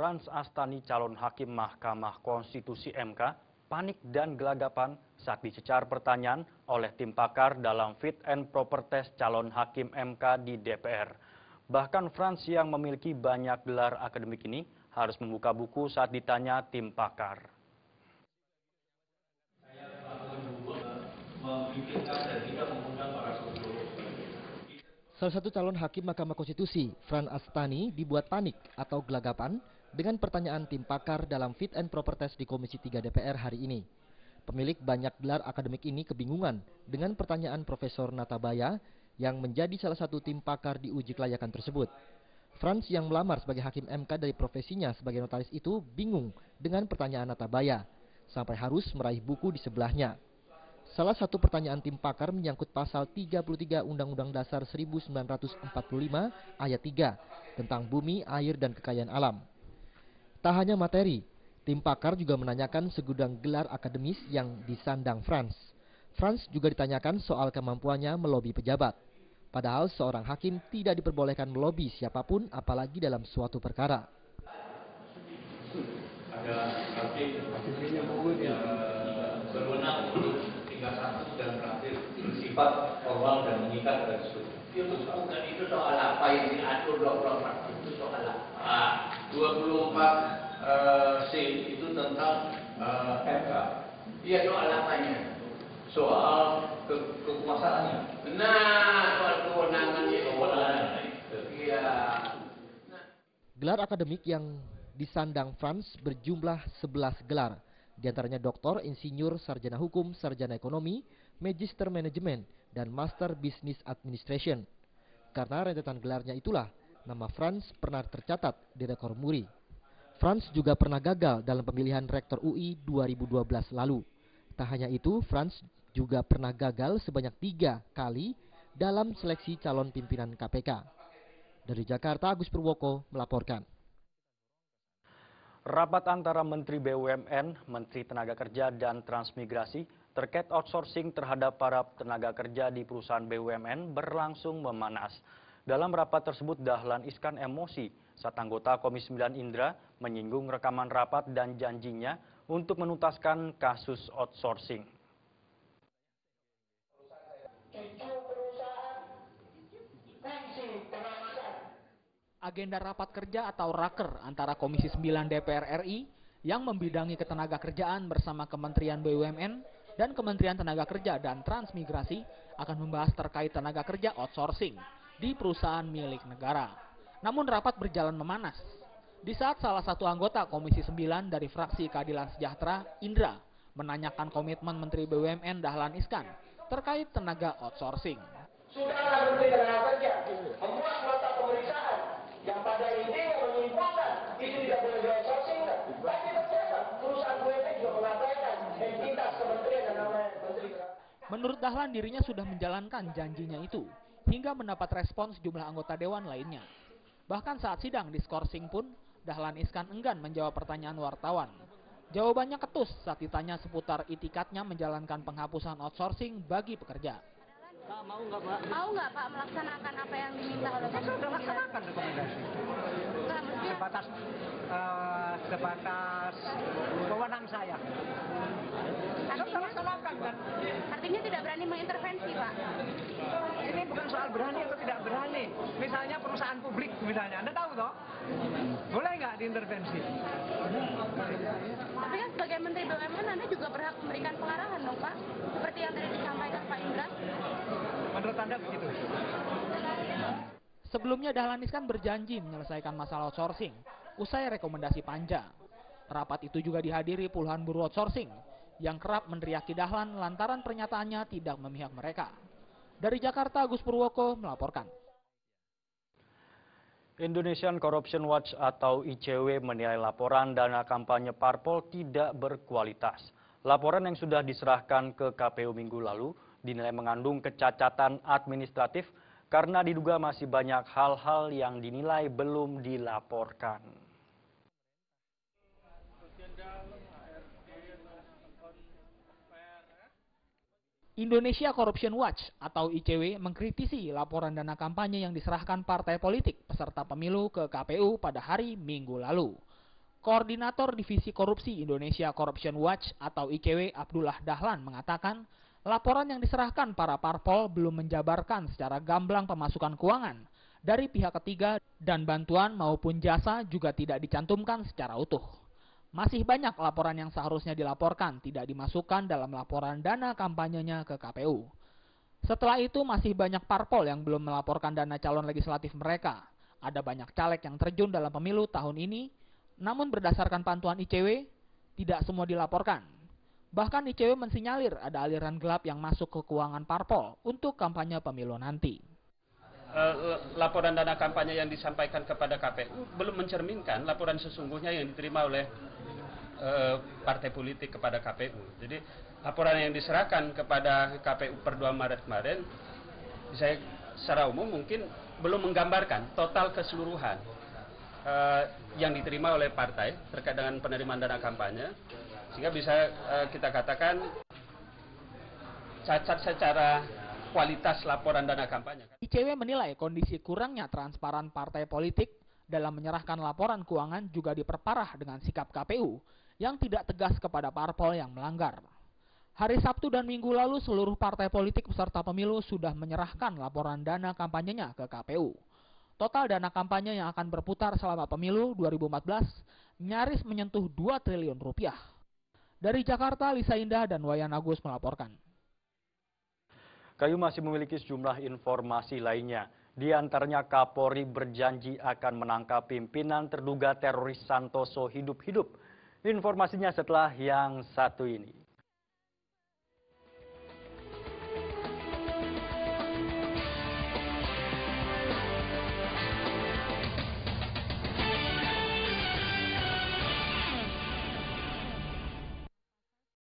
Frans Astani, calon hakim Mahkamah Konstitusi MK, panik dan gelagapan saat dicecar pertanyaan oleh tim pakar dalam fit and proper test calon hakim MK di DPR. Bahkan Frans yang memiliki banyak gelar akademik ini harus membuka buku saat ditanya tim pakar. Salah satu calon hakim Mahkamah Konstitusi, Frans Astani, dibuat panik atau gelagapan dengan pertanyaan tim pakar dalam fit and proper test di Komisi 3 DPR hari ini. Pemilik banyak gelar akademik ini kebingungan dengan pertanyaan Profesor Natabaya yang menjadi salah satu tim pakar di uji kelayakan tersebut. Frans yang melamar sebagai hakim MK dari profesinya sebagai notaris itu bingung dengan pertanyaan Natabaya, sampai harus meraih buku di sebelahnya. Salah satu pertanyaan tim pakar menyangkut pasal 33 Undang-Undang Dasar 1945 ayat 3 tentang bumi, air, dan kekayaan alam. Tak hanya materi, tim pakar juga menanyakan segudang gelar akademis yang disandang Frans. Frans juga ditanyakan soal kemampuannya melobi pejabat. Padahal seorang hakim tidak diperbolehkan melobi siapapun apalagi dalam suatu perkara. Ada hakim yang berwenang untuk tingkat 1 dan terakhir bersifat formal dan mengikat tersebut. Itu soal apa yang diatur 24 itu soal apa? 24C itu tentang MK. Iya, soal apanya? Soal kekuasaannya. Nah, soal kewenangannya. Iya. Gelar akademik yang disandang Frans berjumlah 11 gelar. Di antaranya doktor, insinyur, sarjana hukum, sarjana ekonomi, magister manajemen, dan master business administration. Karena rentetan gelarnya itulah, nama Frans pernah tercatat di rekor muri. Frans juga pernah gagal dalam pemilihan rektor UI 2012 lalu. Tak hanya itu, Frans juga pernah gagal sebanyak 3 kali dalam seleksi calon pimpinan KPK. Dari Jakarta, Agus Purwoko melaporkan. Rapat antara Menteri BUMN, Menteri Tenaga Kerja, dan Transmigrasi terkait outsourcing terhadap para tenaga kerja di perusahaan BUMN berlangsung memanas. Dalam rapat tersebut, Dahlan Iskan emosi saat anggota Komisi 9 Indra menyinggung rekaman rapat dan janjinya untuk menuntaskan kasus outsourcing. Agenda rapat kerja atau raker antara Komisi 9 DPR RI yang membidangi ketenaga kerjaan bersama Kementerian BUMN dan Kementerian Tenaga Kerja dan Transmigrasi akan membahas terkait tenaga kerja outsourcing di perusahaan milik negara. Namun rapat berjalan memanas di saat salah satu anggota Komisi 9 dari fraksi Keadilan Sejahtera, Indra, menanyakan komitmen Menteri BUMN Dahlan Iskan terkait tenaga outsourcing. Sudahlah Menteri Tenaga Kerja membuat nota pemeriksaan yang pada intinya menyimpulkan itu tidak boleh di-outsourcing. Tapi ternyata perusahaan BUMN juga mengabaikan entitas kementerian dan namanya Menteri. Menurut Dahlan, dirinya sudah menjalankan janjinya itu hingga mendapat respons sejumlah anggota dewan lainnya. Bahkan saat sidang diskorsing pun, Dahlan Iskan enggan menjawab pertanyaan wartawan. Jawabannya ketus saat ditanya seputar itikadnya menjalankan penghapusan outsourcing bagi pekerja. Mau nggak Pak melaksanakan apa yang diminta oleh Saya sudah laksanakan rekomendasi. Sebatas wewenang saya. Artinya tidak berani mengintervensi, Pak? Ini bukan soal berani atau tidak berani. Misalnya perusahaan publik, misalnya. Anda tahu toh? Boleh nggak diintervensi? Tapi kan sebagai Menteri BUMN Anda juga berhak memberikan pengarahan dong, Pak? Seperti yang tadi disampaikan Pak Indra. Menurut Anda begitu? Sebelumnya Dahlan Iskan berjanji menyelesaikan masalah outsourcing usai rekomendasi Panja. Rapat itu juga dihadiri puluhan buruh outsourcing yang kerap meneriaki Dahlan lantaran pernyataannya tidak memihak mereka. Dari Jakarta, Agus Purwoko melaporkan. Indonesian Corruption Watch atau ICW menilai laporan dana kampanye parpol tidak berkualitas. Laporan yang sudah diserahkan ke KPU minggu lalu dinilai mengandung kecacatan administratif karena diduga masih banyak hal-hal yang dinilai belum dilaporkan. Indonesia Corruption Watch atau ICW mengkritisi laporan dana kampanye yang diserahkan partai politik peserta pemilu ke KPU pada hari Minggu lalu. Koordinator Divisi Korupsi Indonesia Corruption Watch atau ICW Abdullah Dahlan mengatakan, laporan yang diserahkan para parpol belum menjabarkan secara gamblang pemasukan keuangan dari pihak ketiga dan bantuan maupun jasa juga tidak dicantumkan secara utuh. Masih banyak laporan yang seharusnya dilaporkan tidak dimasukkan dalam laporan dana kampanyenya ke KPU. Setelah itu masih banyak parpol yang belum melaporkan dana calon legislatif mereka. Ada banyak caleg yang terjun dalam pemilu tahun ini, namun berdasarkan pantauan ICW, tidak semua dilaporkan. Bahkan ICW mensinyalir ada aliran gelap yang masuk ke keuangan parpol untuk kampanye pemilu nanti. Laporan dana kampanye yang disampaikan kepada KPU belum mencerminkan laporan sesungguhnya yang diterima oleh partai politik kepada KPU. Jadi laporan yang diserahkan kepada KPU per 2 Maret kemarin, saya secara umum mungkin belum menggambarkan total keseluruhan yang diterima oleh partai terkait dengan penerimaan dana kampanye, sehingga bisa kita katakan cacat secara kualitas laporan dana kampanye. ICW menilai kondisi kurangnya transparan partai politik dalam menyerahkan laporan keuangan juga diperparah dengan sikap KPU yang tidak tegas kepada parpol yang melanggar. Hari Sabtu dan Minggu lalu seluruh partai politik peserta pemilu sudah menyerahkan laporan dana kampanyenya ke KPU. Total dana kampanye yang akan berputar selama pemilu 2014 nyaris menyentuh 2 triliun rupiah. Dari Jakarta, Lisa Indah dan Wayan Agus melaporkan. Kayu masih memiliki sejumlah informasi lainnya. Di antaranya Kapolri berjanji akan menangkap pimpinan terduga teroris Santoso hidup-hidup. Informasinya setelah yang satu ini.